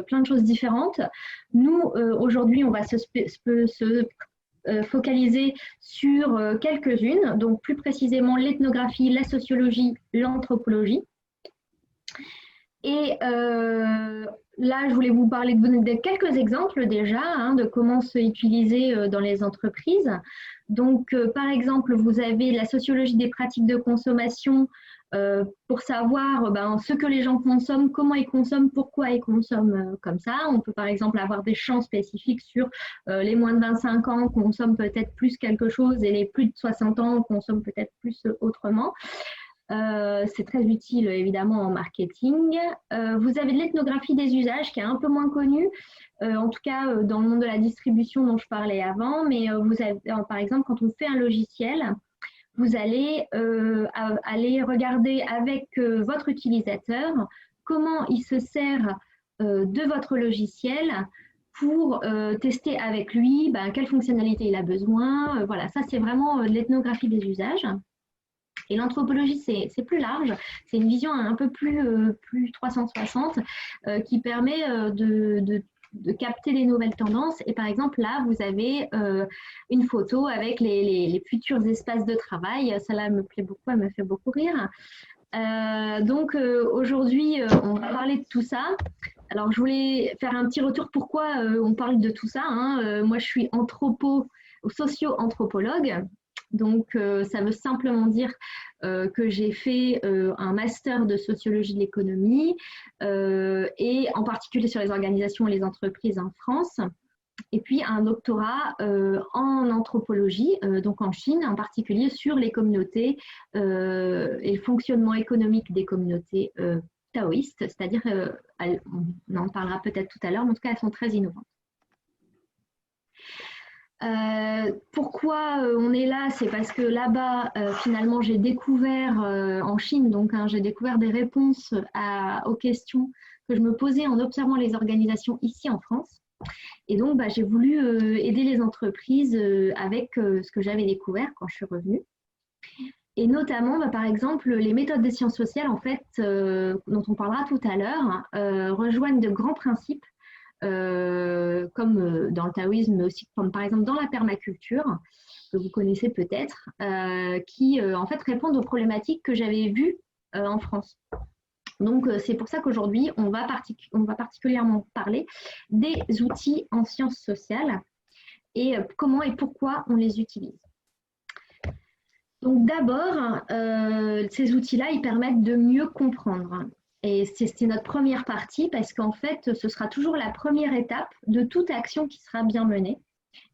plein de choses différentes. Nous, aujourd'hui, on va se focaliser sur quelques-unes, donc plus précisément l'ethnographie, la sociologie, l'anthropologie. Et là, je voulais vous parler de quelques exemples déjà de comment se utiliser dans les entreprises. Donc, par exemple, vous avez la sociologie des pratiques de consommation pour savoir ce que les gens consomment, comment ils consomment, pourquoi ils consomment comme ça. On peut par exemple avoir des champs spécifiques sur les moins de 25 ans consomment peut-être plus quelque chose et les plus de 60 ans consomment peut-être plus autrement. C'est très utile évidemment en marketing. Vous avez de l'ethnographie des usages qui est un peu moins connue, en tout cas dans le monde de la distribution dont je parlais avant, mais vous avez, par exemple, quand on fait un logiciel, vous allez aller regarder avec votre utilisateur comment il se sert de votre logiciel pour tester avec lui quelle fonctionnalité il a besoin. Voilà, ça c'est vraiment de l'ethnographie des usages. Et l'anthropologie, c'est plus large, c'est une vision un peu plus 360 qui permet de capter les nouvelles tendances. Et par exemple, là, vous avez une photo avec les futurs espaces de travail. Celle-là me plaît beaucoup, elle me fait beaucoup rire. Donc, aujourd'hui, on va parler de tout ça. Alors, je voulais faire un petit retour pourquoi on parle de tout ça. Moi, je suis socio-anthropologue. Donc, ça veut simplement dire que j'ai fait un master de sociologie de l'économie et en particulier sur les organisations et les entreprises en France. Et puis un doctorat en anthropologie, donc en Chine, en particulier sur les communautés et le fonctionnement économique des communautés taoïstes, c'est-à-dire, on en parlera peut-être tout à l'heure, mais en tout cas, elles sont très innovantes. Pourquoi on est là? C'est parce que là-bas, finalement, j'ai découvert en Chine, donc j'ai découvert des réponses aux questions que je me posais en observant les organisations ici en France. Et donc, j'ai voulu aider les entreprises avec ce que j'avais découvert quand je suis revenue. Et notamment, par exemple, les méthodes des sciences sociales, en fait, dont on parlera tout à l'heure, rejoignent de grands principes comme dans le taoïsme, mais aussi comme par exemple dans la permaculture, que vous connaissez peut-être, qui en fait répondent aux problématiques que j'avais vues en France. Donc, c'est pour ça qu'aujourd'hui, on va particulièrement parler des outils en sciences sociales et comment et pourquoi on les utilise. Donc, d'abord, ces outils-là, ils permettent de mieux comprendre. Et c'est notre première partie parce qu'en fait, ce sera toujours la première étape de toute action qui sera bien menée.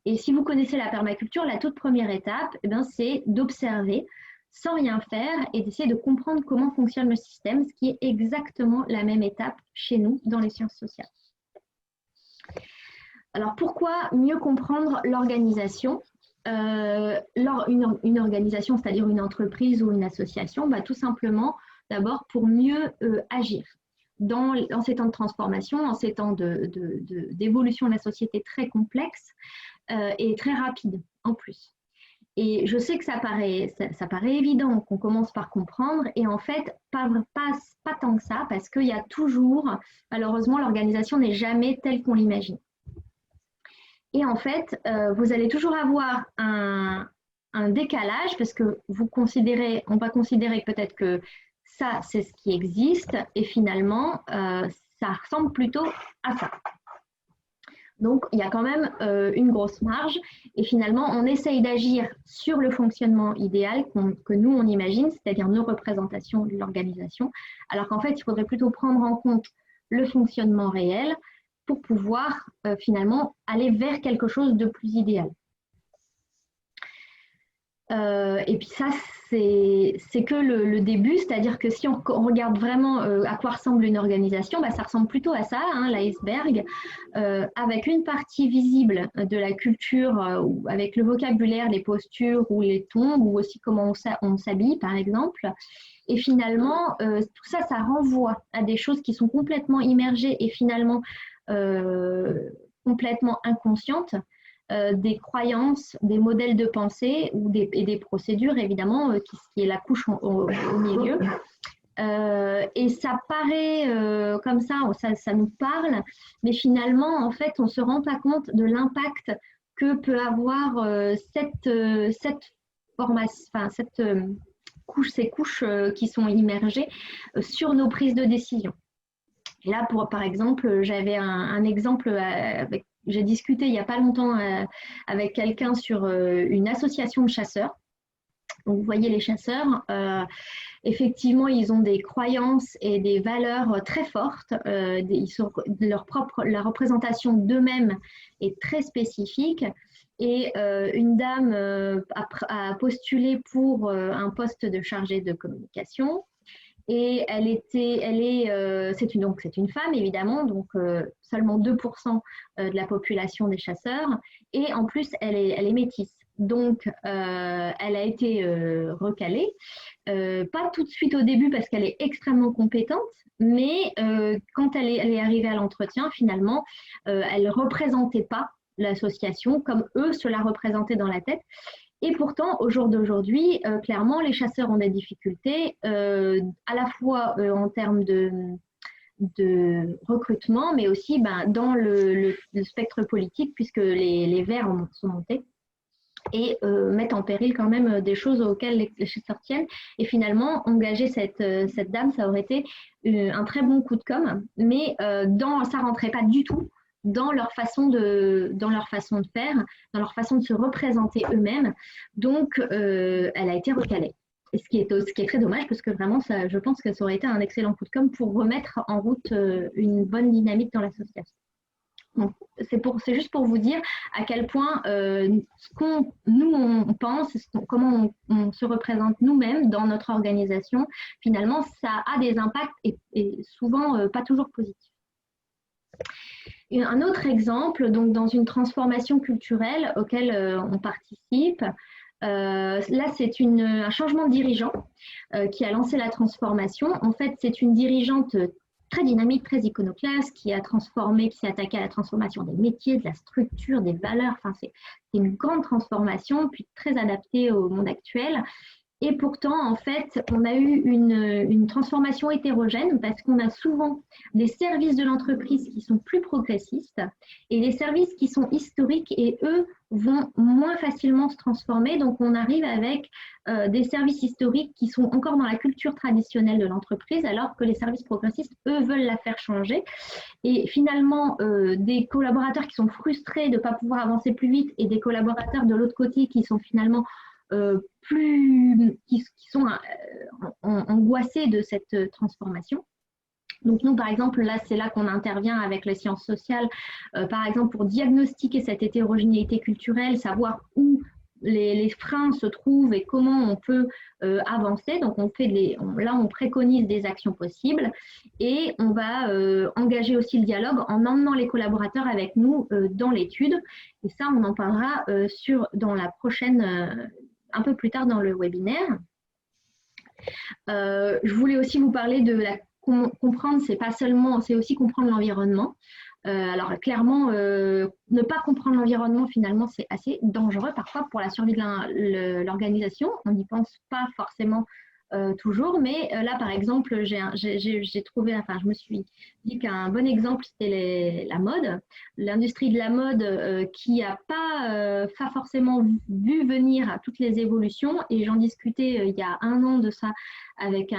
Et si vous connaissez la permaculture, la toute première étape, c'est d'observer sans rien faire et d'essayer de comprendre comment fonctionne le système, ce qui est exactement la même étape chez nous dans les sciences sociales. Alors, pourquoi mieux comprendre l'organisation ? Une organisation, c'est-à-dire une entreprise ou une association, tout simplement, d'abord pour mieux agir dans ces temps de transformation, en ces temps d'évolution de la société très complexe et très rapide en plus. Et je sais que ça paraît évident qu'on commence par comprendre, et en fait, pas tant que ça, parce qu'il y a toujours, malheureusement, l'organisation n'est jamais telle qu'on l'imagine. Et en fait, vous allez toujours avoir un décalage, parce que on va considérer peut-être que ça, c'est ce qui existe, et finalement, ça ressemble plutôt à ça. Donc, il y a quand même une grosse marge, et finalement, on essaye d'agir sur le fonctionnement idéal que nous, on imagine, c'est-à-dire nos représentations de l'organisation, alors qu'en fait, il faudrait plutôt prendre en compte le fonctionnement réel pour pouvoir finalement aller vers quelque chose de plus idéal. Et puis ça, c'est que le début, c'est-à-dire que si on regarde vraiment à quoi ressemble une organisation, ça ressemble plutôt à ça, l'iceberg, avec une partie visible de la culture, avec le vocabulaire, les postures ou les tons, ou aussi comment on s'habille, par exemple. Et finalement, tout ça, ça renvoie à des choses qui sont complètement immergées et finalement complètement inconscientes. Des croyances, des modèles de pensée et des procédures, évidemment, qui est la couche au milieu, Et ça paraît comme ça nous parle, mais finalement, en fait, on ne se rend pas compte de l'impact que peut avoir ces couches qui sont immergées sur nos prises de décision. Là, par exemple, j'avais un exemple j'ai discuté il n'y a pas longtemps avec quelqu'un sur une association de chasseurs. Donc, vous voyez, les chasseurs, effectivement, ils ont des croyances et des valeurs très fortes. La représentation d'eux-mêmes est très spécifique. Et une dame a postulé pour un poste de chargée de communication. Et c'est une femme, évidemment, donc seulement 2% de la population des chasseurs. Et en plus, elle est métisse. Donc, elle a été recalée. Pas tout de suite au début parce qu'elle est extrêmement compétente, mais quand elle est arrivée à l'entretien, finalement, elle ne représentait pas l'association comme eux se la représentaient dans la tête. Et pourtant, au jour d'aujourd'hui, clairement, les chasseurs ont des difficultés, à la fois en termes de recrutement, mais aussi dans le spectre politique, puisque les Verts sont montés et mettent en péril quand même des choses auxquelles les chasseurs tiennent. Et finalement, engager cette dame, ça aurait été un très bon coup de com', mais ça ne rentrait pas du tout dans leur façon de faire, dans leur façon de se représenter eux-mêmes. Donc, elle a été recalée. Et ce qui est très dommage, parce que vraiment, je pense que ça aurait été un excellent coup de com' pour remettre en route une bonne dynamique dans l'association. Donc, c'est juste pour vous dire à quel point on pense, comment on se représente nous-mêmes dans notre organisation, finalement, ça a des impacts et souvent pas toujours positifs. Un autre exemple, donc dans une transformation culturelle auquel on participe, là c'est un changement de dirigeant qui a lancé la transformation. En fait, c'est une dirigeante très dynamique, très iconoclaste, qui s'est attaquée à la transformation des métiers, de la structure, des valeurs. Enfin, c'est une grande transformation, puis très adaptée au monde actuel. Et pourtant, en fait, on a eu une transformation hétérogène parce qu'on a souvent des services de l'entreprise qui sont plus progressistes et des services qui sont historiques et eux vont moins facilement se transformer. Donc, on arrive avec des services historiques qui sont encore dans la culture traditionnelle de l'entreprise alors que les services progressistes, eux, veulent la faire changer. Et finalement, des collaborateurs qui sont frustrés de ne pas pouvoir avancer plus vite et des collaborateurs de l'autre côté qui sont finalement qui sont angoissés de cette transformation. Donc nous, par exemple, là, c'est là qu'on intervient avec les sciences sociales, par exemple, pour diagnostiquer cette hétérogénéité culturelle, savoir où les freins se trouvent et comment on peut avancer. Donc là, on préconise des actions possibles et on va engager aussi le dialogue en emmenant les collaborateurs avec nous dans l'étude. Et ça, on en parlera dans la prochaine un peu plus tard dans le webinaire. Je voulais aussi vous parler de comprendre, c'est aussi comprendre l'environnement. Alors clairement, ne pas comprendre l'environnement, finalement, c'est assez dangereux parfois pour la survie de l'organisation. On n'y pense pas forcément toujours, mais là, par exemple, j'ai trouvé, enfin, je me suis dit qu'un bon exemple, c'était la mode, l'industrie de la mode qui n'a pas forcément vu venir toutes les évolutions. Et j'en discutais il y a 1 an de ça avec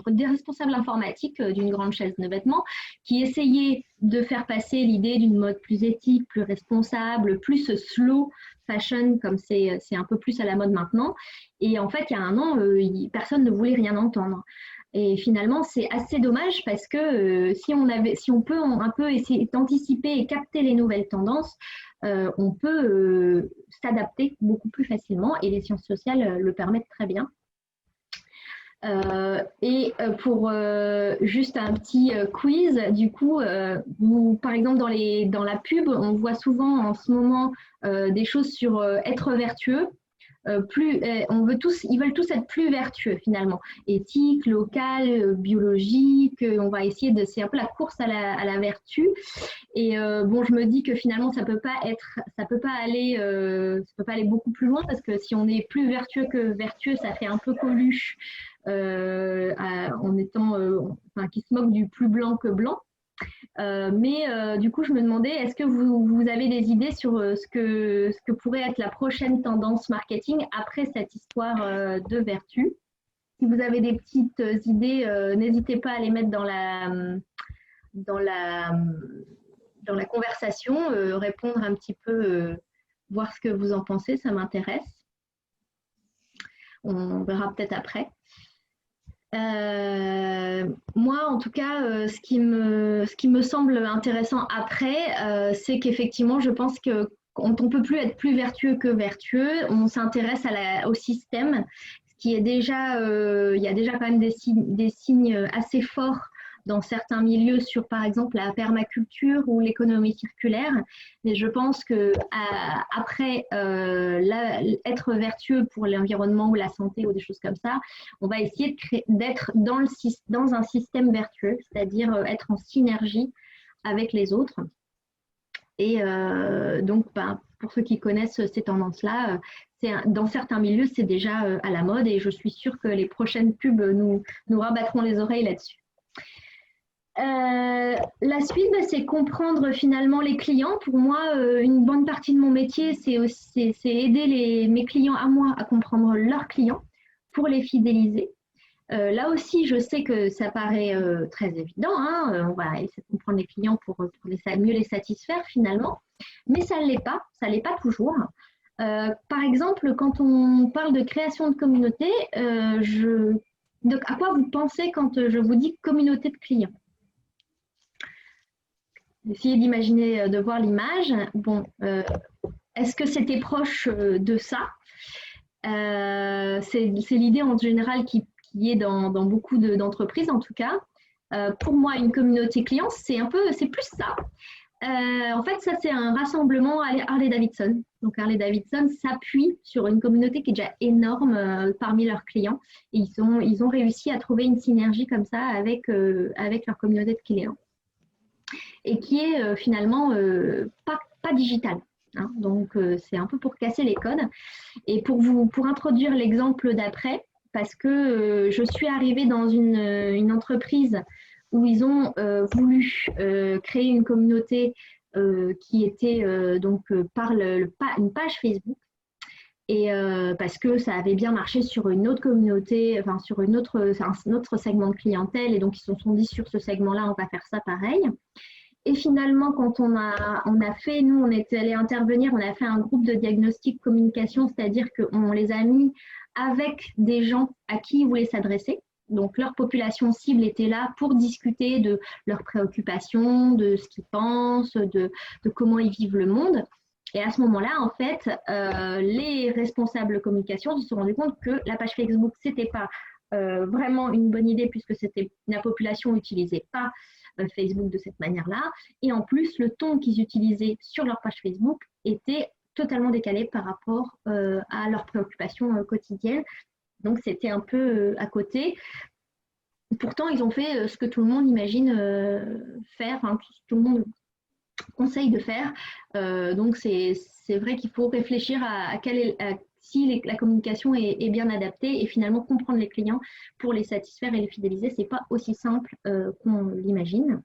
des responsables informatiques d'une grande chaîne de vêtements qui essayaient de faire passer l'idée d'une mode plus éthique, plus responsable, plus slow fashion, comme c'est un peu plus à la mode maintenant. Et en fait, il y a 1 an, personne ne voulait rien entendre. Et finalement, c'est assez dommage parce que si on peut un peu essayer d'anticiper et capter les nouvelles tendances, on peut s'adapter beaucoup plus facilement et les sciences sociales le permettent très bien. Pour juste un petit quiz, du coup, par exemple dans la pub, on voit souvent en ce moment des choses sur être vertueux. ils veulent tous être plus vertueux finalement, éthique, local, biologique. On va essayer c'est un peu la course à la vertu. Et bon, je me dis que finalement, ça peut pas aller beaucoup plus loin parce que si on est plus vertueux que vertueux, ça fait un peu Coluche en étant, enfin, qui se moque du plus blanc que blanc. Mais du coup, je me demandais, est-ce que vous avez des idées sur ce que pourrait être la prochaine tendance marketing après cette histoire de vertu? Si vous avez des petites idées, n'hésitez pas à les mettre dans dans la, dans la conversation, répondre un petit peu, voir ce que vous en pensez, ça m'intéresse. On verra peut-être après. Moi, en tout cas, ce qui me semble intéressant après, c'est qu'effectivement, je pense que quand on ne peut plus être plus vertueux que vertueux, on s'intéresse au système, ce qui est déjà, il y a déjà quand même des signes assez forts dans certains milieux sur, par exemple, la permaculture ou l'économie circulaire. Mais je pense que après être vertueux pour l'environnement ou la santé ou des choses comme ça, on va essayer d'être dans un système vertueux, c'est-à-dire être en synergie avec les autres. Et donc, pour ceux qui connaissent ces tendances-là, dans certains milieux, c'est déjà à la mode et je suis sûre que les prochaines pubs nous rabattront les oreilles là-dessus. La suite, c'est comprendre finalement les clients. Pour moi, une bonne partie de mon métier, c'est aider mes clients à moi à comprendre leurs clients pour les fidéliser. Là aussi, je sais que ça paraît très évident. On va essayer de comprendre les clients pour mieux les satisfaire finalement. Mais ça ne l'est pas. Ça ne l'est pas toujours. Par exemple, quand on parle de création de communauté, donc, à quoi vous pensez quand je vous dis communauté de clients? Essayez d'imaginer, de voir l'image. Bon, est-ce que c'était proche de ça? C'est l'idée en général qui est dans beaucoup d'entreprises en tout cas. Pour moi, une communauté client, c'est plus ça. En fait, ça c'est un rassemblement Harley-Davidson. Donc Harley-Davidson s'appuie sur une communauté qui est déjà énorme parmi leurs clients. Et ils ont réussi à trouver une synergie comme ça avec leur communauté de clients. Et qui est finalement pas digitale. Donc, c'est un peu pour casser les codes. Et pour introduire l'exemple d'après, parce que je suis arrivée dans une entreprise où ils ont voulu créer une communauté qui était par une page Facebook. Et parce que ça avait bien marché sur une autre communauté, enfin sur un autre segment de clientèle, et donc ils se sont dit sur ce segment-là, on va faire ça pareil. Et finalement, quand on est allé intervenir, on a fait un groupe de diagnostic communication, c'est-à-dire qu'on les a mis avec des gens à qui ils voulaient s'adresser. Donc, leur population cible était là pour discuter de leurs préoccupations, de ce qu'ils pensent, de comment ils vivent le monde. Et à ce moment-là, en fait, les responsables communication se sont rendus compte que la page Facebook, c'était pas vraiment une bonne idée puisque la population n'utilisait pas Facebook de cette manière-là. Et en plus, le ton qu'ils utilisaient sur leur page Facebook était totalement décalé par rapport à leurs préoccupations quotidiennes. Donc, c'était un peu à côté. Pourtant, ils ont fait ce que tout le monde imagine faire, tout le monde conseille de faire. Donc, c'est vrai qu'il faut réfléchir à si la communication est bien adaptée et finalement comprendre les clients pour les satisfaire et les fidéliser, ce n'est pas aussi simple qu'on l'imagine.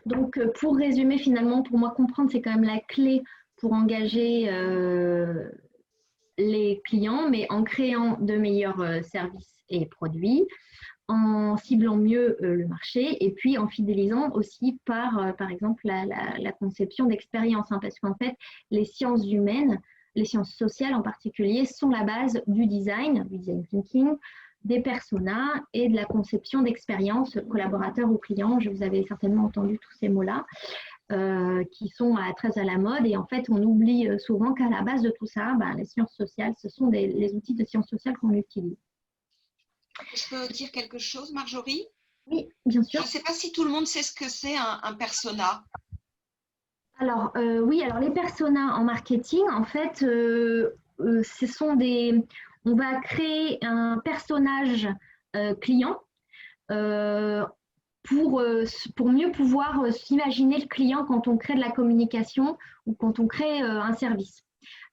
Donc, pour résumer, finalement, pour moi, comprendre, c'est quand même la clé pour engager les clients, mais en créant de meilleurs services et produits, en ciblant mieux le marché et puis en fidélisant aussi par exemple, la conception d'expérience. Parce qu'en fait, les sciences humaines, les sciences sociales en particulier, sont la base du design thinking, des personas et de la conception d'expériences collaborateurs ou clients. Je vous avais certainement entendu tous ces mots-là. Qui sont très à la mode et en fait on oublie souvent qu'à la base de tout ça, les sciences sociales, ce sont les outils de sciences sociales qu'on utilise. Je peux dire quelque chose, Marjorie? Oui, bien sûr. Je ne sais pas si tout le monde sait ce que c'est un persona. Alors oui, alors les personas en marketing, en fait, on va créer un personnage client pour mieux pouvoir s'imaginer le client quand on crée de la communication ou quand on crée un service.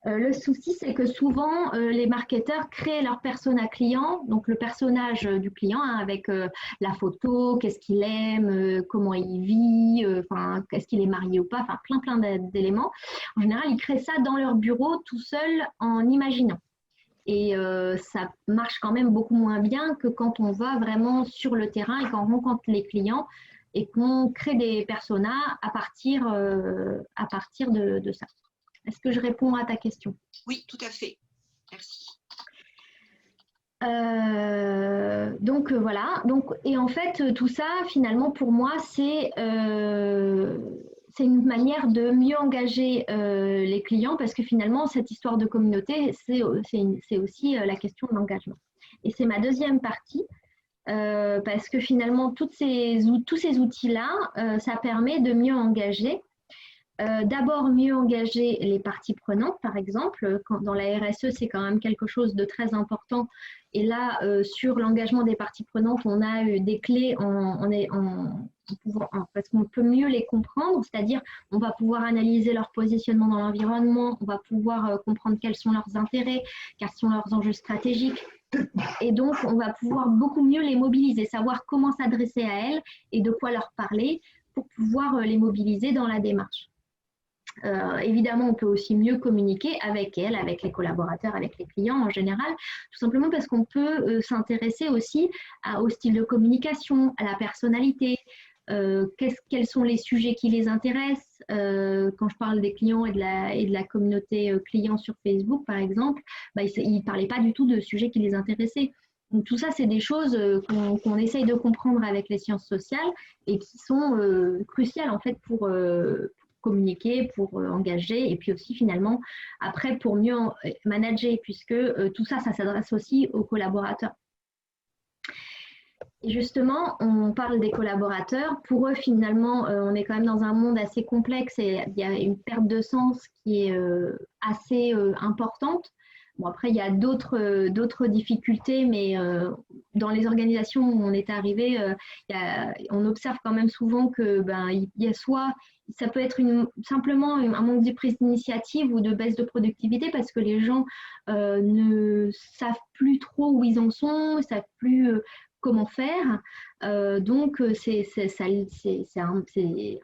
Le souci, c'est que souvent, les marketeurs créent leur persona client, donc le personnage du client, hein, avec la photo, qu'est-ce qu'il aime, comment il vit, est-ce qu'il est marié ou pas, plein d'éléments. En général, ils créent ça dans leur bureau tout seul en imaginant. Et ça marche quand même beaucoup moins bien que quand on va vraiment sur le terrain et qu'on rencontre les clients et qu'on crée des personas à partir de ça. Est-ce que je réponds à ta question? Oui, tout à fait. Merci. Donc voilà. Et en fait, tout ça, finalement, pour moi, c'est une manière de mieux engager les clients parce que finalement, cette histoire de communauté, c'est aussi la question de l'engagement. Et c'est ma deuxième partie. Parce que finalement, tous ces outils-là, ça permet de mieux engager. D'abord, mieux engager les parties prenantes, par exemple. Dans la RSE, c'est quand même quelque chose de très important. Et là, sur l'engagement des parties prenantes, on a eu des clés parce qu'on peut mieux les comprendre, c'est-à-dire on va pouvoir analyser leur positionnement dans l'environnement, on va pouvoir comprendre quels sont leurs intérêts, quels sont leurs enjeux stratégiques. Et donc, on va pouvoir beaucoup mieux les mobiliser, savoir comment s'adresser à elles et de quoi leur parler pour pouvoir les mobiliser dans la démarche. Évidemment, on peut aussi mieux communiquer avec elles, avec les collaborateurs, avec les clients en général, tout simplement parce qu'on peut s'intéresser aussi au style de communication, à la personnalité, quels sont les sujets qui les intéressent. Quand je parle des clients et de la communauté client sur Facebook, par exemple, ils ne parlaient pas du tout de sujets qui les intéressaient. Donc, tout ça, c'est des choses qu'on essaye de comprendre avec les sciences sociales et qui sont cruciales en fait pour communiquer, pour engager et puis aussi finalement après pour mieux manager puisque tout ça, ça s'adresse aussi aux collaborateurs. Et justement, on parle des collaborateurs. Pour eux, finalement, on est quand même dans un monde assez complexe et il y a une perte de sens qui est assez importante. Bon, après, il y a d'autres difficultés, mais dans les organisations où on est arrivé, on observe quand même souvent que il y a soit ça peut être simplement un manque de prise d'initiative ou de baisse de productivité parce que les gens ne savent plus trop où ils en sont, ne savent plus comment faire. Donc, c'est un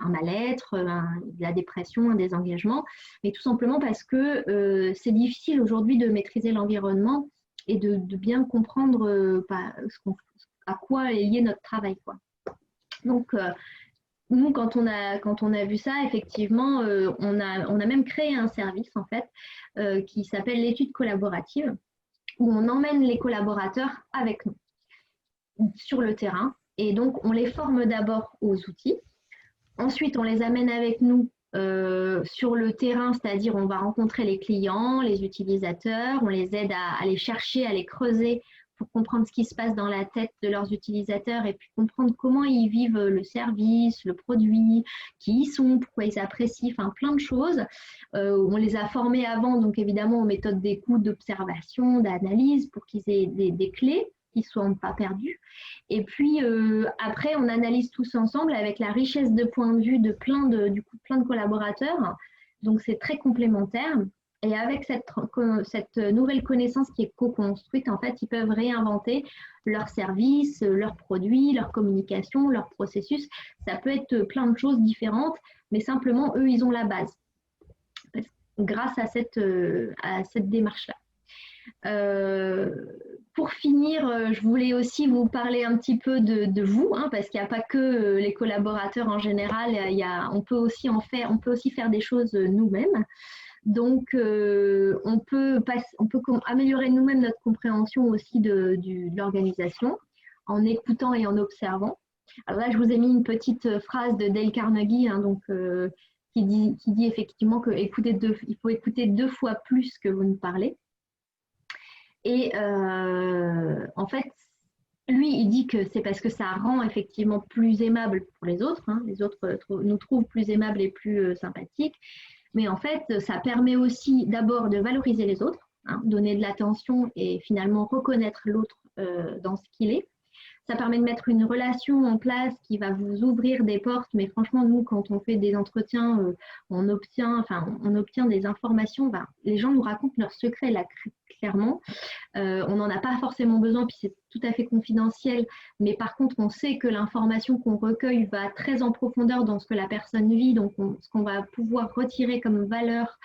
mal-être, de la dépression, un désengagement, mais tout simplement parce que c'est difficile aujourd'hui de maîtriser l'environnement et de bien comprendre à quoi est lié notre travail, quoi. Donc, nous, quand on a vu ça, effectivement, on a même créé un service, en fait, qui s'appelle l'étude collaborative, où on emmène les collaborateurs avec nous sur le terrain. Et donc, on les forme d'abord aux outils. Ensuite, on les amène avec nous sur le terrain, c'est-à-dire on va rencontrer les clients, les utilisateurs, on les aide à les chercher, à les creuser pour comprendre ce qui se passe dans la tête de leurs utilisateurs et puis comprendre comment ils vivent le service, le produit, qui ils sont, pourquoi ils apprécient, plein de choses. On les a formés avant, donc évidemment aux méthodes d'écoute, d'observation, d'analyse pour qu'ils aient des clés qui ne soient pas perdus. Et puis après, on analyse tous ensemble avec la richesse de points de vue de plein de collaborateurs. Donc c'est très complémentaire. Et avec cette nouvelle connaissance qui est co-construite, en fait, ils peuvent réinventer leurs services, leurs produits, leur communication, leur processus. Ça peut être plein de choses différentes, mais simplement, eux, ils ont la base grâce à cette démarche-là. Pour finir, je voulais aussi vous parler un petit peu de vous, parce qu'il n'y a pas que les collaborateurs en général, on peut aussi faire des choses nous-mêmes. Donc, on peut améliorer nous-mêmes notre compréhension aussi de l'organisation en écoutant et en observant. Alors là, je vous ai mis une petite phrase de Dale Carnegie, qui dit effectivement qu'il faut écouter 2 fois plus que vous ne parlez. Et en fait, lui, il dit que c'est parce que ça rend effectivement plus aimable pour les autres. Les autres nous trouvent plus aimables et plus sympathiques. Mais en fait, ça permet aussi d'abord de valoriser les autres. hein, donner de l'attention et finalement reconnaître l'autre dans ce qu'il est. Ça permet de mettre une relation en place qui va vous ouvrir des portes. Mais franchement, nous, quand on fait des entretiens, on obtient des informations. Les gens nous racontent leurs secrets, là, clairement. On n'en a pas forcément besoin, puis c'est tout à fait confidentiel. Mais par contre, on sait que l'information qu'on recueille va très en profondeur dans ce que la personne vit. Donc, ce qu'on va pouvoir retirer comme valeur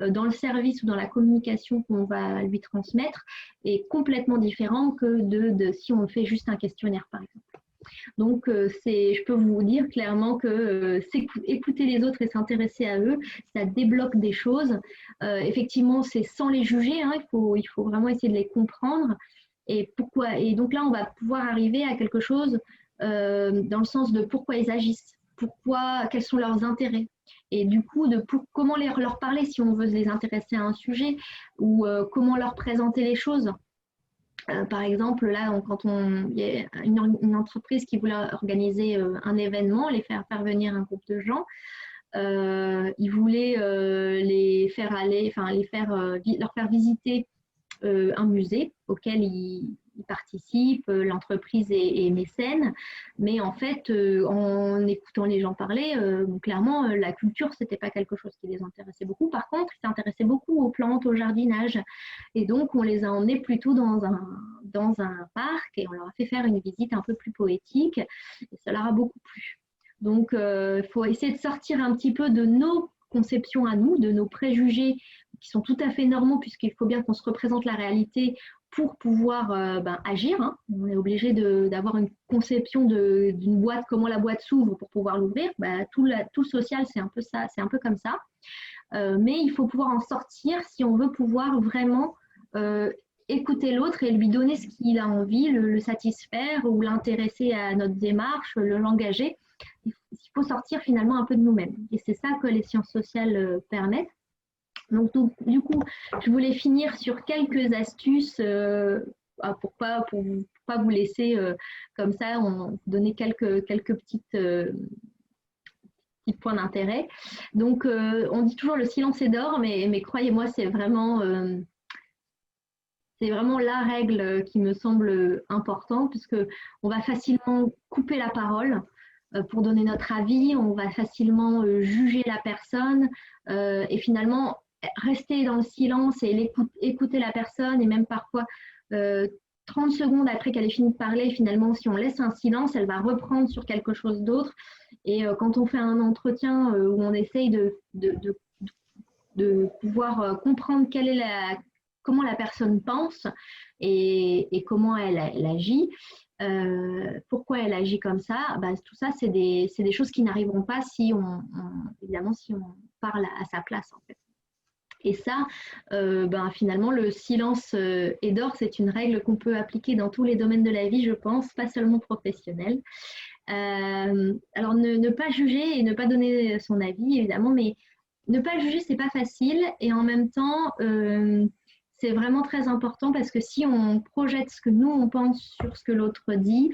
dans le service ou dans la communication qu'on va lui transmettre est complètement différent que de si on fait juste un questionnaire, par exemple. Donc, je peux vous dire clairement que écouter les autres et s'intéresser à eux, ça débloque des choses. Effectivement, c'est sans les juger, hein, il faut vraiment essayer de les comprendre. Et pourquoi? Et donc là, on va pouvoir arriver à quelque chose dans le sens de pourquoi ils agissent, quels sont leurs intérêts. Et du coup, comment leur parler si on veut les intéresser à un sujet ou comment leur présenter les choses. Par exemple, là, quand il y a une entreprise qui voulait organiser un événement, faire venir un groupe de gens, ils voulaient leur faire visiter un musée auquel ils participent, l'entreprise est mécène, mais en fait, en écoutant les gens parler, clairement, la culture, c'était pas quelque chose qui les intéressait beaucoup. Par contre, ils s'intéressaient beaucoup aux plantes, au jardinage, et donc on les a emmenés plutôt dans un parc et on leur a fait faire une visite un peu plus poétique, et ça leur a beaucoup plu. Donc, il faut essayer de sortir un petit peu de nos conceptions à nous, de nos préjugés qui sont tout à fait normaux, puisqu'il faut bien qu'on se représente la réalité pour pouvoir agir. Hein. On est obligé d'avoir une conception d'une boîte, comment la boîte s'ouvre pour pouvoir l'ouvrir. Tout le social, c'est un peu ça, c'est un peu comme ça. Mais il faut pouvoir en sortir si on veut pouvoir vraiment écouter l'autre et lui donner ce qu'il a envie, le satisfaire ou l'intéresser à notre démarche, l'engager. Il faut sortir finalement un peu de nous-mêmes. Et c'est ça que les sciences sociales permettent. Donc, du coup, je voulais finir sur quelques astuces pour pas vous laisser comme ça, donner quelques petits points d'intérêt. Donc, on dit toujours le silence est d'or, mais croyez-moi, c'est vraiment la règle qui me semble importante, puisqu'on va facilement couper la parole pour donner notre avis, on va facilement juger la personne et finalement rester dans le silence et écouter la personne, et même parfois 30 secondes après qu'elle ait fini de parler, finalement, si on laisse un silence, elle va reprendre sur quelque chose d'autre. Et quand on fait un entretien où on essaye de pouvoir comprendre comment la personne pense et comment elle agit, pourquoi elle agit comme ça, tout ça, c'est des choses qui n'arriveront pas évidemment, si on parle à sa place, en fait. Et ça, finalement, le silence est d'or, c'est une règle qu'on peut appliquer dans tous les domaines de la vie, je pense, pas seulement professionnel. Alors, ne pas juger et ne pas donner son avis, évidemment, mais ne pas juger, c'est pas facile. Et en même temps, c'est vraiment très important parce que si on projette ce que nous, on pense sur ce que l'autre dit,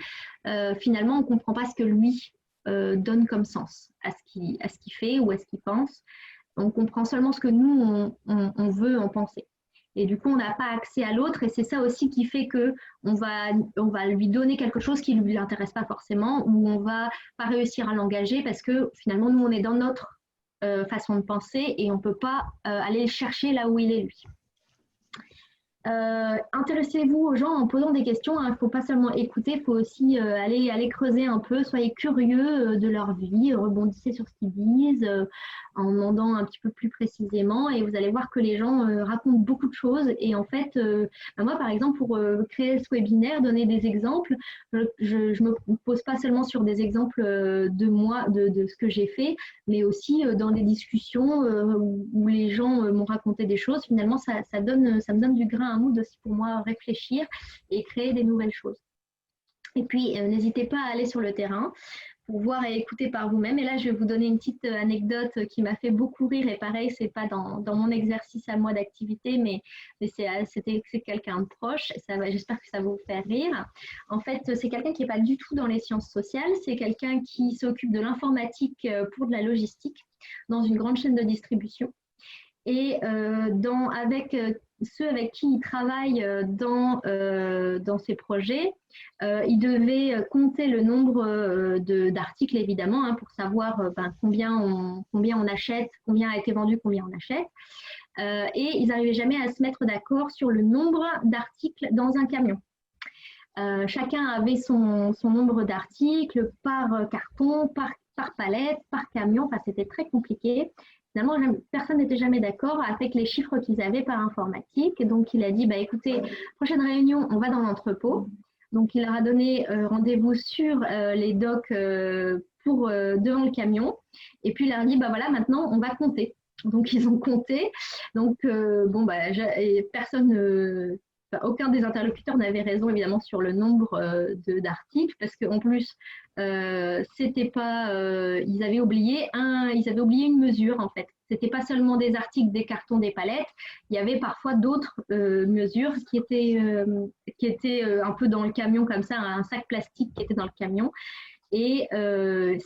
finalement, on ne comprend pas ce que lui donne comme sens à ce qu'il fait ou à ce qu'il pense. On comprend seulement ce que nous, on veut en penser. Et du coup, on n'a pas accès à l'autre. Et c'est ça aussi qui fait qu'on va lui donner quelque chose qui ne lui intéresse pas forcément, ou on ne va pas réussir à l'engager parce que finalement, nous, on est dans notre façon de penser et on ne peut pas aller le chercher là où il est, lui. Intéressez-vous aux gens en posant des questions. Il ne faut pas seulement écouter, il faut aussi aller creuser un peu. Soyez curieux de leur vie, rebondissez sur ce qu'ils disent en demandant un petit peu plus précisément, et vous allez voir que les gens racontent beaucoup de choses. Et en fait, moi par exemple, pour créer ce webinaire, donner des exemples, je me pose pas seulement sur des exemples de moi, de ce que j'ai fait, mais aussi dans des discussions où les gens m'ont raconté des choses. Finalement, ça me donne du grain à moudre aussi pour moi réfléchir et créer des nouvelles choses. Et puis, n'hésitez pas à aller sur le terrain pour voir et écouter par vous-même. Et là, je vais vous donner une petite anecdote qui m'a fait beaucoup rire. Et pareil, ce n'est pas dans mon exercice à moi d'activité, mais c'est quelqu'un de proche. J'espère que ça va vous faire rire. En fait, c'est quelqu'un qui n'est pas du tout dans les sciences sociales. C'est quelqu'un qui s'occupe de l'informatique pour de la logistique dans une grande chaîne de distribution. Et avec ceux avec qui il travaille dans ces projets, il devait compter le nombre d'articles, évidemment, hein, pour savoir combien on achète, combien a été vendu, combien on achète. Et ils n'arrivaient jamais à se mettre d'accord sur le nombre d'articles dans un camion. Chacun avait son nombre d'articles par carton, par palette, par camion. Enfin, c'était très compliqué. Finalement, personne n'était jamais d'accord avec les chiffres qu'ils avaient par informatique. Donc, il a dit, écoutez, prochaine réunion, on va dans l'entrepôt. Donc, il leur a donné rendez-vous sur les docks devant le camion. Et puis, il leur a dit, voilà, maintenant, on va compter. Donc, ils ont compté. Donc, personne... aucun des interlocuteurs n'avait raison, évidemment, sur le nombre d'articles, parce qu'en plus, c'était pas, ils avaient oublié une mesure, en fait. C'était pas seulement des articles, des cartons, des palettes. Il y avait parfois d'autres mesures qui étaient un peu dans le camion, comme ça, un sac plastique qui était dans le camion. Et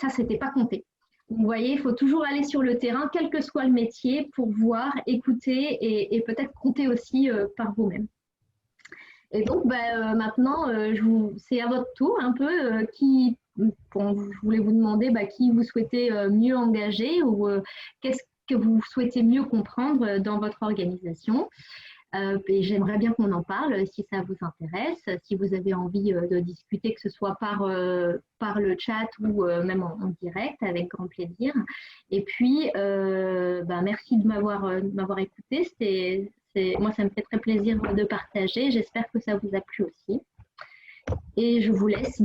ça, c'était pas compté. Donc, vous voyez, il faut toujours aller sur le terrain, quel que soit le métier, pour voir, écouter et peut-être compter aussi par vous-même. Et donc, maintenant, c'est à votre tour un peu. Je voulais vous demander qui vous souhaitez mieux engager ou qu'est-ce que vous souhaitez mieux comprendre dans votre organisation. Et j'aimerais bien qu'on en parle si ça vous intéresse, si vous avez envie de discuter, que ce soit par le chat ou même en direct, avec grand plaisir. Et puis, merci de m'avoir écouté. Moi, ça me fait très plaisir de partager. J'espère que ça vous a plu aussi. Et je vous laisse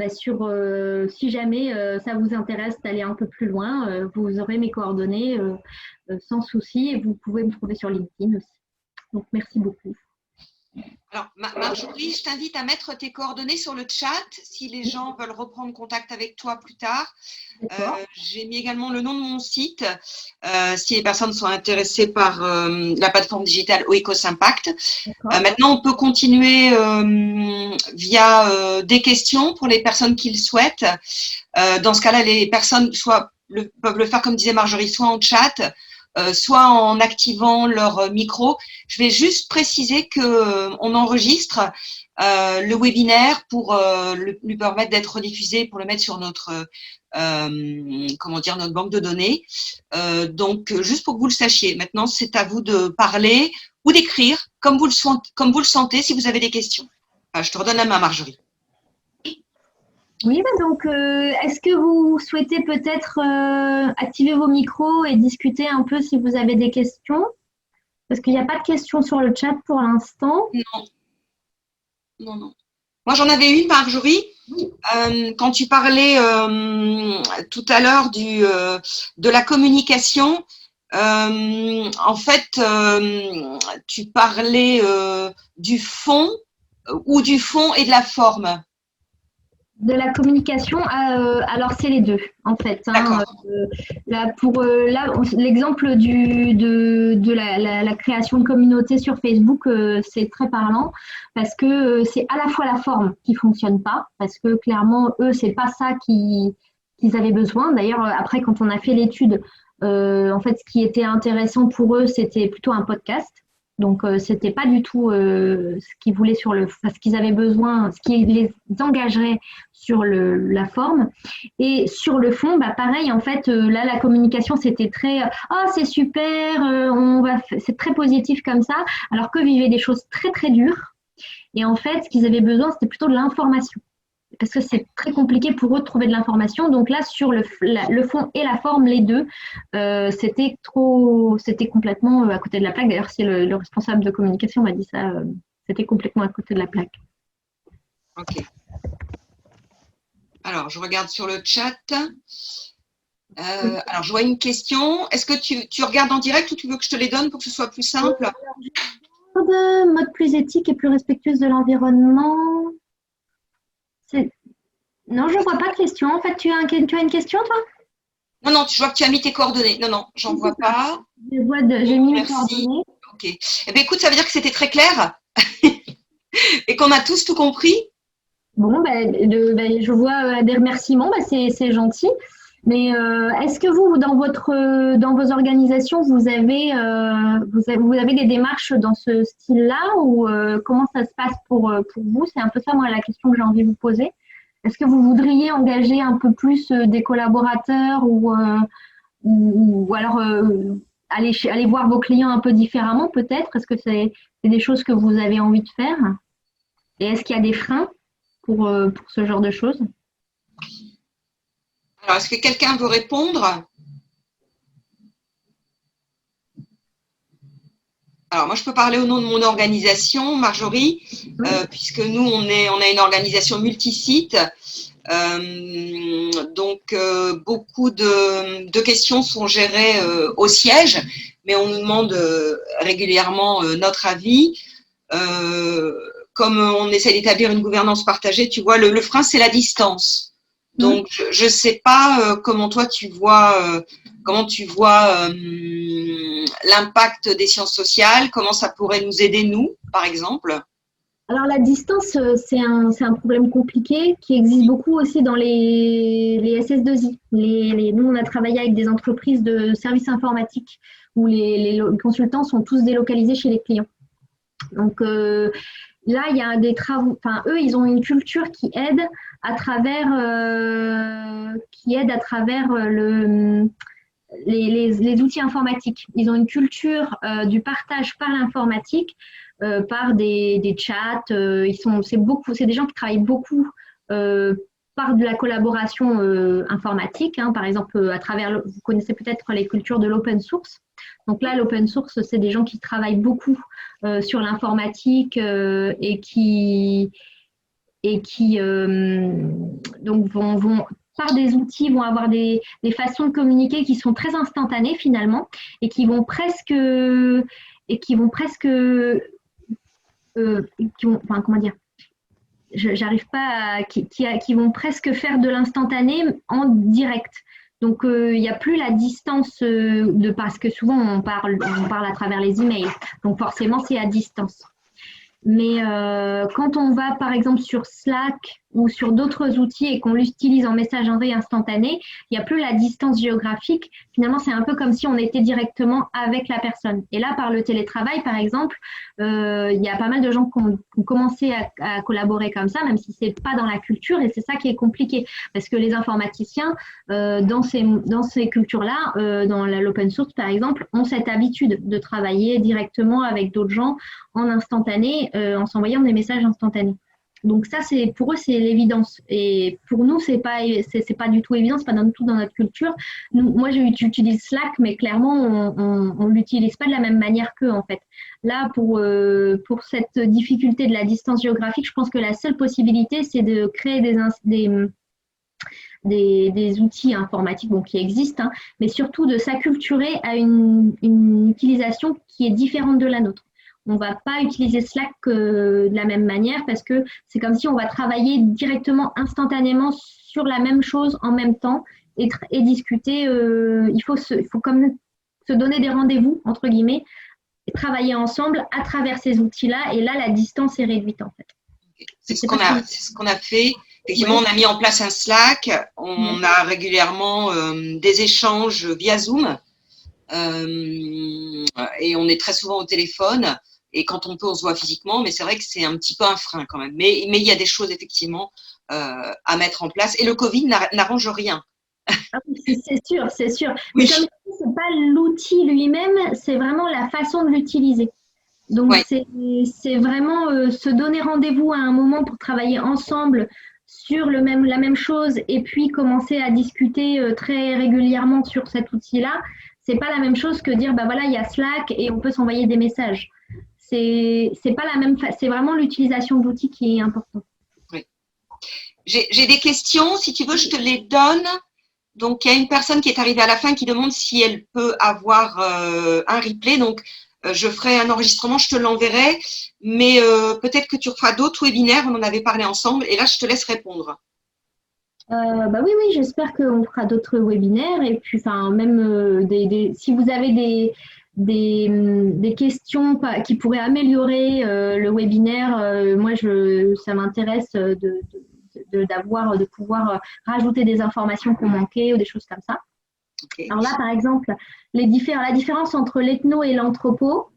si jamais ça vous intéresse d'aller un peu plus loin, vous aurez mes coordonnées sans souci et vous pouvez me trouver sur LinkedIn aussi. Donc, merci beaucoup. Alors, Marjorie, je t'invite à mettre tes coordonnées sur le chat si les gens veulent reprendre contact avec toi plus tard. J'ai mis également le nom de mon site si les personnes sont intéressées par la plateforme digitale Oikos Impact. Maintenant, on peut continuer via des questions pour les personnes qui le souhaitent. Dans ce cas-là, les personnes peuvent le faire, comme disait Marjorie, soit en chat, soit en activant leur micro. Je vais juste préciser qu'on enregistre le webinaire pour lui permettre d'être rediffusé, pour le mettre sur notre banque de données. Donc, juste pour que vous le sachiez. Maintenant, c'est à vous de parler ou d'écrire comme vous le sentez si vous avez des questions. Je te redonne la main, Marjorie. Oui, donc, est-ce que vous souhaitez peut-être activer vos micros et discuter un peu si vous avez des questions? Parce qu'il n'y a pas de questions sur le chat pour l'instant. Non. Moi, j'en avais une, Marjorie. Oui. Quand tu parlais tout à l'heure de la communication, en fait, tu parlais du fond ou du fond et de la forme. De la communication, alors c'est les deux en fait. L'exemple de la création de communauté sur Facebook, c'est très parlant parce que c'est à la fois la forme qui fonctionne pas, parce que clairement eux c'est pas ça qu'ils avaient besoin. D'ailleurs après quand on a fait l'étude, en fait ce qui était intéressant pour eux c'était plutôt un podcast. Donc, c'était pas du tout ce qu'ils voulaient ce qu'ils avaient besoin, ce qui les engagerait sur la forme. Et sur le fond, pareil, en fait, là, la communication, c'était très « Oh, c'est super, c'est très positif comme ça », alors qu'eux vivaient des choses très, très dures. Et en fait, ce qu'ils avaient besoin, c'était plutôt de l'information. Parce que c'est très compliqué pour eux de trouver de l'information. Donc là, sur le fond et la forme, les deux, c'était complètement à côté de la plaque. D'ailleurs, c'est le responsable de communication m'a dit ça, c'était complètement à côté de la plaque. Ok. Alors, je regarde sur le chat. Alors, je vois une question. Est-ce que tu regardes en direct ou tu veux que je te les donne pour que ce soit plus simple? Mode plus éthique et plus respectueuse de l'environnement. Non, je ne vois pas de question. En fait, tu as une question, toi? Non, je vois que tu as mis tes coordonnées. Non, j'en vois pas. J'ai mis mes coordonnées. Ok. Eh bien, écoute, ça veut dire que c'était très clair et qu'on a tous tout compris. Bon, je vois des remerciements. C'est gentil. Mais est-ce que vous, dans vos organisations, vous avez des démarches dans ce style-là ou comment ça se passe pour vous? C'est un peu ça, moi, la question que j'ai envie de vous poser. Est-ce que vous voudriez engager un peu plus des collaborateurs ou alors aller voir vos clients un peu différemment peut-être? Est-ce que c'est des choses que vous avez envie de faire? Et est-ce qu'il y a des freins pour ce genre de choses? Alors, est-ce que quelqu'un veut répondre? Alors, moi, je peux parler au nom de mon organisation, Marjorie, puisque nous, on a une organisation multisite. Donc, beaucoup de questions sont gérées au siège, mais on nous demande régulièrement notre avis. Comme on essaie d'établir une gouvernance partagée, tu vois, le frein, c'est la distance. Donc, je ne sais pas comment tu vois l'impact des sciences sociales, comment ça pourrait nous aider, nous, par exemple. Alors la distance, c'est un problème compliqué qui existe beaucoup aussi dans les SS2I. Nous, on a travaillé avec des entreprises de services informatiques où les consultants sont tous délocalisés chez les clients. Donc là, il y a des travaux, enfin eux, ils ont une culture qui aide à travers, les outils informatiques. Ils ont une culture du partage par l'informatique, par des chats. C'est des gens qui travaillent beaucoup par de la collaboration informatique. Hein, par exemple, vous connaissez peut-être les cultures de l'open source. Donc là, l'open source, c'est des gens qui travaillent beaucoup sur l'informatique donc vont par des outils, vont avoir des façons de communiquer qui sont très instantanées finalement et qui vont presque enfin, comment dire, j'arrive pas qui vont presque faire de l'instantané en direct. Donc il n'y a plus la distance parce que souvent on parle à travers les emails. Donc forcément c'est à distance. Mais quand on va par exemple sur Slack ou sur d'autres outils et qu'on l'utilise en messagerie instantanée, il n'y a plus la distance géographique. Finalement, c'est un peu comme si on était directement avec la personne. Et là, par le télétravail, par exemple, il y a pas mal de gens qui ont commencé à collaborer comme ça, même si c'est pas dans la culture, et c'est ça qui est compliqué. Parce que les informaticiens, dans ces cultures-là, dans l'open source par exemple, ont cette habitude de travailler directement avec d'autres gens en instantané, en s'envoyant des messages instantanés. Donc ça, pour eux, c'est l'évidence. Et pour nous, c'est pas du tout évident, c'est pas du tout dans notre culture. Moi, j'utilise Slack, mais clairement, on l'utilise pas de la même manière qu'eux, en fait. Là, pour cette difficulté de la distance géographique, je pense que la seule possibilité, c'est de créer des outils informatiques qui existent, hein, mais surtout de s'acculturer à une utilisation qui est différente de la nôtre. On ne va pas utiliser Slack de la même manière parce que c'est comme si on va travailler directement, instantanément sur la même chose en même temps et discuter. Il faut comme se donner des rendez-vous, entre guillemets, et travailler ensemble à travers ces outils-là. Et là, la distance est réduite, en fait. C'est ce qu'on a fait. Effectivement, on a mis en place un Slack. On a régulièrement des échanges via Zoom. Et on est très souvent au téléphone. Et quand on peut, on se voit physiquement, mais c'est vrai que c'est un petit peu un frein quand même. Mais il y a des choses effectivement à mettre en place. Et le Covid n'arrange rien. C'est sûr, c'est sûr. Oui. Mais comme je dis, c'est pas l'outil lui-même, c'est vraiment la façon de l'utiliser. Donc c'est vraiment se donner rendez-vous à un moment pour travailler ensemble sur la même chose et puis commencer à discuter très régulièrement sur cet outil-là. C'est pas la même chose que dire bah voilà, il y a Slack et on peut s'envoyer des messages. C'est pas la même, c'est vraiment l'utilisation d'outils qui est importante. Oui. J'ai des questions, si tu veux, je te les donne. Donc, il y a une personne qui est arrivée à la fin qui demande si elle peut avoir un replay. Donc, je ferai un enregistrement, je te l'enverrai. Mais peut-être que tu feras d'autres webinaires, on en avait parlé ensemble. Et là, je te laisse répondre. Bah oui, j'espère qu'on fera d'autres webinaires. Et puis, enfin, même si vous avez des questions qui pourraient améliorer le webinaire, moi, ça m'intéresse de pouvoir rajouter des informations qu'on manquait ou des choses comme ça. Okay. Alors là, par exemple, la différence entre l'ethno et l'anthropo.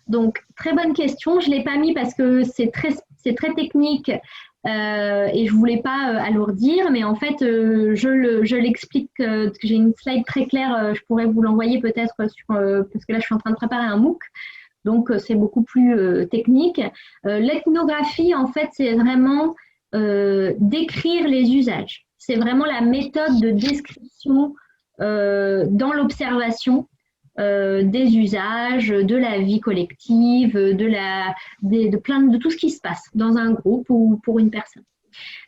Donc, très bonne question. Je ne l'ai pas mis parce que c'est très technique et je ne voulais pas alourdir. Mais en fait, je l'explique. J'ai une slide très claire. Je pourrais vous l'envoyer peut-être parce que là, je suis en train de préparer un MOOC. Donc, c'est beaucoup plus technique. L'ethnographie, en fait, c'est vraiment décrire les usages. C'est vraiment la méthode de description dans l'observation des usages, de la vie collective, de tout ce qui se passe dans un groupe ou pour une personne.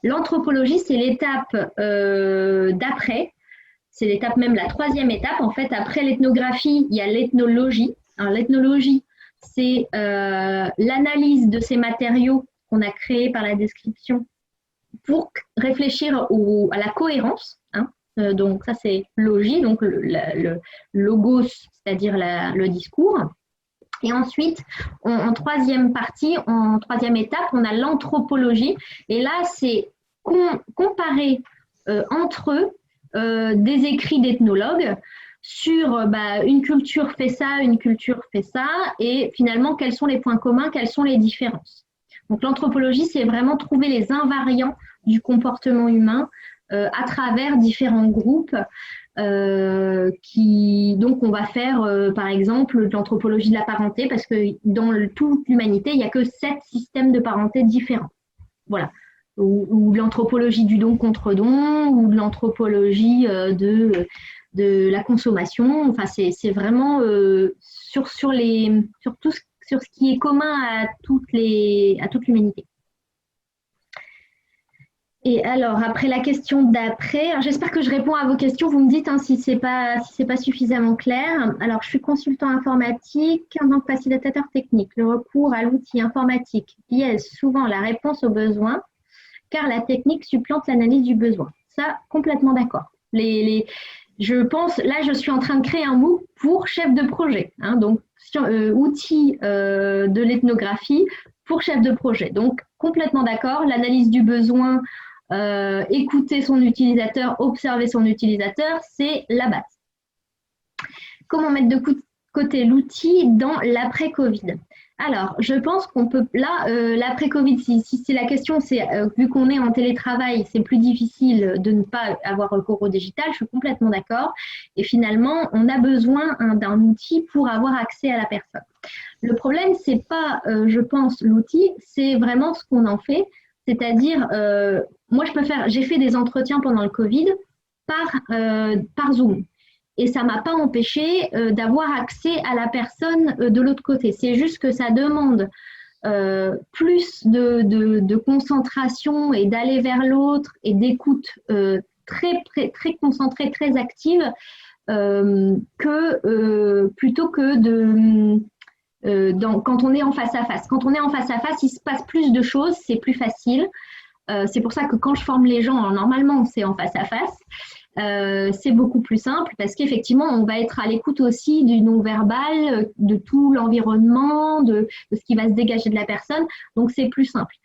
L'anthropologie, c'est l'étape d'après, c'est l'étape même la troisième étape. En fait, après l'ethnographie, il y a l'ethnologie. Alors, l'ethnologie, c'est l'analyse de ces matériaux qu'on a créés par la description pour réfléchir à la cohérence. Donc ça c'est logie, donc le logos, c'est-à-dire le discours. Et ensuite, en troisième partie, en troisième étape, on a l'anthropologie. Et là, c'est comparer entre eux des écrits d'ethnologues sur une culture fait ça, une culture fait ça, et finalement, quels sont les points communs, quelles sont les différences. Donc l'anthropologie, c'est vraiment trouver les invariants du comportement humain à travers différents groupes donc on va faire par exemple de l'anthropologie de la parenté parce que dans toute l'humanité, il n'y a que 7 systèmes de parenté différents. Voilà. Ou de l'anthropologie du don contre don, ou de l'anthropologie de la consommation. Enfin, c'est vraiment sur ce qui est commun à toute l'humanité. Et alors, après la question d'après, j'espère que je réponds à vos questions. Vous me dites si ce n'est pas suffisamment clair. Alors, je suis consultant informatique en tant que facilitateur technique. Le recours à l'outil informatique biaise souvent la réponse aux besoins, car la technique supplante l'analyse du besoin. Ça, complètement d'accord. Je pense, là, je suis en train de créer un MOOC pour chef de projet. Donc, outils de l'ethnographie pour chef de projet. Donc, complètement d'accord. L'analyse du besoin, écouter son utilisateur, observer son utilisateur, c'est la base. Comment mettre de côté l'outil dans l'après-Covid? Alors, je pense qu'on peut, là, l'après-Covid, si c'est la question, c'est vu qu'on est en télétravail, c'est plus difficile de ne pas avoir recours au digital, je suis complètement d'accord. Et finalement, on a besoin d'un outil pour avoir accès à la personne. Le problème, c'est pas, je pense, l'outil, c'est vraiment ce qu'on en fait. C'est-à-dire, moi, j'ai fait des entretiens pendant le Covid par Zoom. Et ça ne m'a pas empêché d'avoir accès à la personne de l'autre côté. C'est juste que ça demande plus de concentration et d'aller vers l'autre et d'écoute très concentrée, très active, plutôt que quand on est en face à face. Quand on est en face à face, il se passe plus de choses, c'est plus facile. C'est pour ça que quand je forme les gens, normalement, c'est en face à face. C'est beaucoup plus simple parce qu'effectivement, on va être à l'écoute aussi du non-verbal, de tout l'environnement, de ce qui va se dégager de la personne. Donc, c'est plus simple.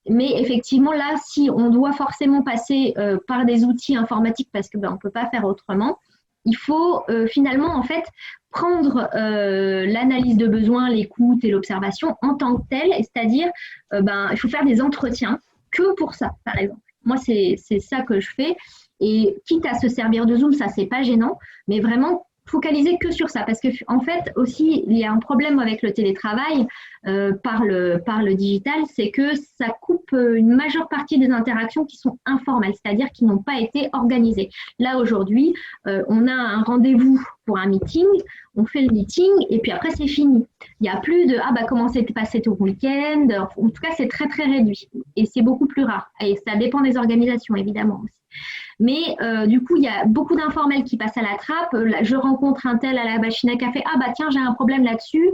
Mais effectivement, là, si on doit forcément passer par des outils informatiques parce qu'on ne peut pas faire autrement, il faut finalement, en fait, prendre l'analyse de besoin, l'écoute et l'observation en tant que telle, c'est-à-dire il faut faire des entretiens que pour ça, par exemple. Moi, c'est ça que je fais. Et quitte à se servir de Zoom, ça, c'est pas gênant, mais vraiment focaliser que sur ça. Parce qu'en fait, aussi, il y a un problème avec le télétravail par le digital, c'est que ça coupe une majeure partie des interactions qui sont informelles, c'est-à-dire qui n'ont pas été organisées. Là, aujourd'hui, on a un rendez-vous pour un meeting, on fait le meeting et puis après, c'est fini. Il n'y a plus de « Ah, comment s'est passé ton week-end ?» En tout cas, c'est très, très réduit et c'est beaucoup plus rare. Et ça dépend des organisations, évidemment aussi. Mais du coup, il y a beaucoup d'informels qui passent à la trappe. Je rencontre un tel à la machine à café. Ah, tiens, j'ai un problème là-dessus.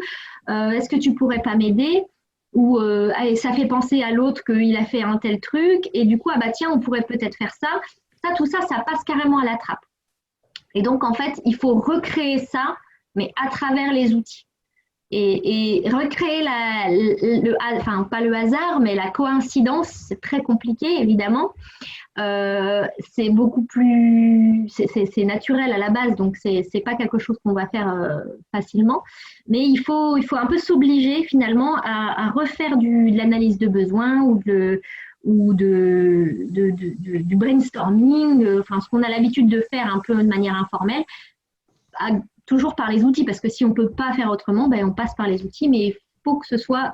Est-ce que tu pourrais pas m'aider? Ou ça fait penser à l'autre qu'il a fait un tel truc. Et du coup, tiens, on pourrait peut-être faire ça. Tout ça, ça passe carrément à la trappe. Et donc, en fait, il faut recréer ça, mais à travers les outils. et recréer enfin pas le hasard, mais la coïncidence, c'est très compliqué évidemment. C'est beaucoup plus, c'est naturel à la base, donc c'est pas quelque chose qu'on va faire facilement. Mais il faut un peu s'obliger finalement à refaire de l'analyse de besoins du brainstorming, enfin ce qu'on a l'habitude de faire un peu de manière informelle, toujours par les outils, parce que si on ne peut pas faire autrement, ben, on passe par les outils, mais il faut que ce soit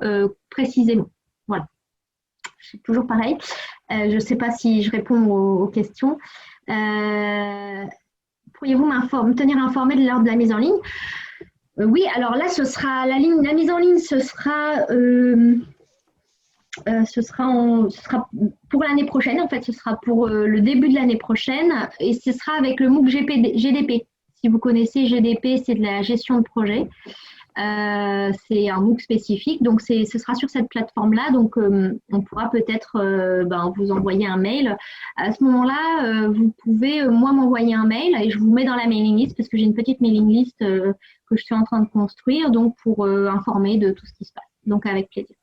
précisément. Voilà. C'est toujours pareil. Je ne sais pas si je réponds aux questions. Pourriez-vous me tenir informé de l'heure de la mise en ligne? Oui, alors là, ce sera la mise en ligne, ce sera pour l'année prochaine. En fait, ce sera pour le début de l'année prochaine, et ce sera avec le MOOC GDP. Si vous connaissez GDP, c'est de la gestion de projet. C'est un MOOC spécifique, donc ce sera sur cette plateforme-là. Donc, on pourra peut-être vous envoyer un mail. À ce moment-là, vous pouvez, moi, m'envoyer un mail et je vous mets dans la mailing list parce que j'ai une petite mailing list que je suis en train de construire, donc pour informer de tout ce qui se passe. Donc, avec plaisir.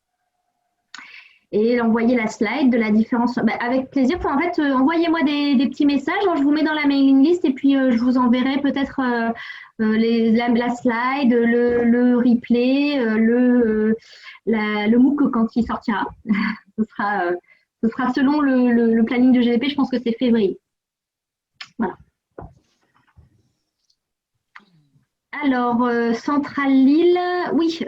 Et envoyer la slide de la différence. Avec plaisir. Enfin, en fait, envoyez-moi des petits messages. Je vous mets dans la mailing list et puis je vous enverrai peut-être la slide, le replay, le MOOC quand il sortira. ce sera selon le planning de GDP. Je pense que c'est février. Voilà. Alors, Centrale Lille, oui.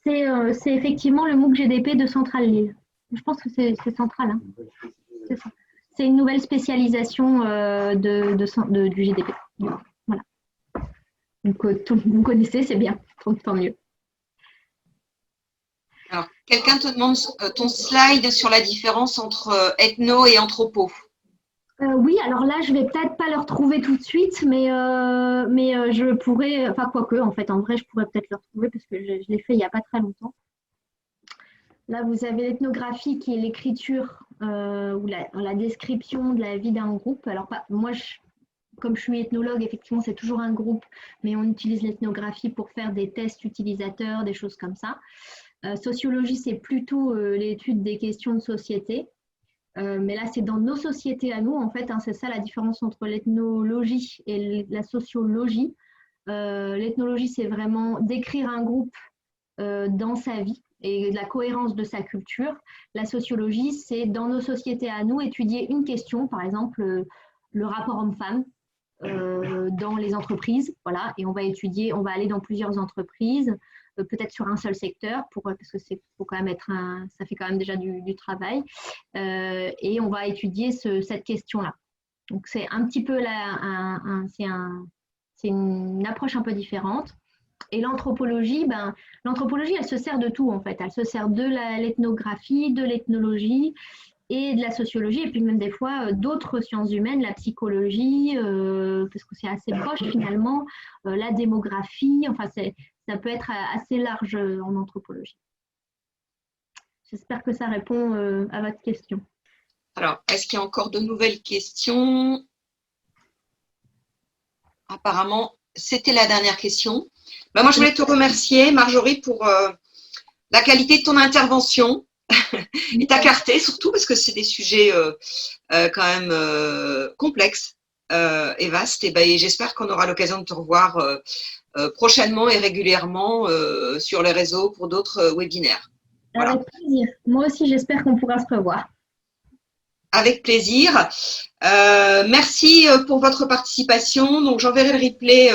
C'est effectivement le MOOC GDP de Centrale Lille. Je pense que c'est Centrale. Hein. C'est ça. C'est une nouvelle spécialisation du GDP. Voilà. Donc, vous connaissez, c'est bien. Tant mieux. Alors, quelqu'un te demande ton slide sur la différence entre ethno et anthropo. Oui, alors là, je vais peut-être pas le retrouver tout de suite, mais je pourrais, enfin quoique, en fait, en vrai, je pourrais peut-être le retrouver parce que je l'ai fait il n'y a pas très longtemps. Là, vous avez l'ethnographie qui est l'écriture ou la description de la vie d'un groupe. Alors, moi, comme je suis ethnologue, effectivement, c'est toujours un groupe, mais on utilise l'ethnographie pour faire des tests utilisateurs, des choses comme ça. Sociologie, c'est plutôt l'étude des questions de société. Mais là, c'est dans nos sociétés à nous, en fait, hein, c'est ça la différence entre l'ethnologie et la sociologie. L'ethnologie, c'est vraiment décrire un groupe dans sa vie et la cohérence de sa culture. La sociologie, c'est dans nos sociétés à nous, étudier une question, par exemple, le rapport homme-femme dans les entreprises. Voilà, et on va aller dans plusieurs entreprises, peut-être sur un seul secteur, parce que faut quand même ça fait quand même déjà du travail, et on va étudier cette question-là. Donc c'est un petit peu c'est une approche un peu différente. Et l'anthropologie, l'anthropologie, elle se sert de tout en fait. Elle se sert de l'ethnographie, de l'ethnologie et de la sociologie, et puis même des fois d'autres sciences humaines, la psychologie, parce que c'est assez proche finalement, la démographie, enfin ça peut être assez large en anthropologie. J'espère que ça répond à votre question. Alors, est-ce qu'il y a encore de nouvelles questions? Apparemment, c'était la dernière question. Moi, je voulais te remercier, Marjorie, pour la qualité de ton intervention et ta clarté, surtout parce que c'est des sujets quand même complexes et vastes. Et j'espère qu'on aura l'occasion de te revoir prochainement et régulièrement sur les réseaux pour d'autres webinaires. Voilà. Avec plaisir. Moi aussi, j'espère qu'on pourra se revoir. Avec plaisir. Merci pour votre participation. Donc, j'enverrai le replay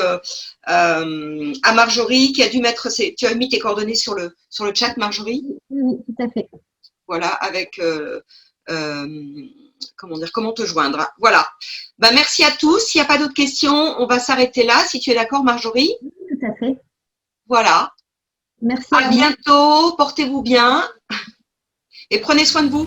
à Marjorie qui a dû mettre tu as mis tes coordonnées sur le chat, Marjorie? Oui, tout à fait. Voilà, avec comment te joindre. Voilà. Merci à tous. S'il n'y a pas d'autres questions, on va s'arrêter là. Si tu es d'accord, Marjorie? Oui, tout à fait. Voilà. Merci. À bientôt. Portez-vous bien et prenez soin de vous.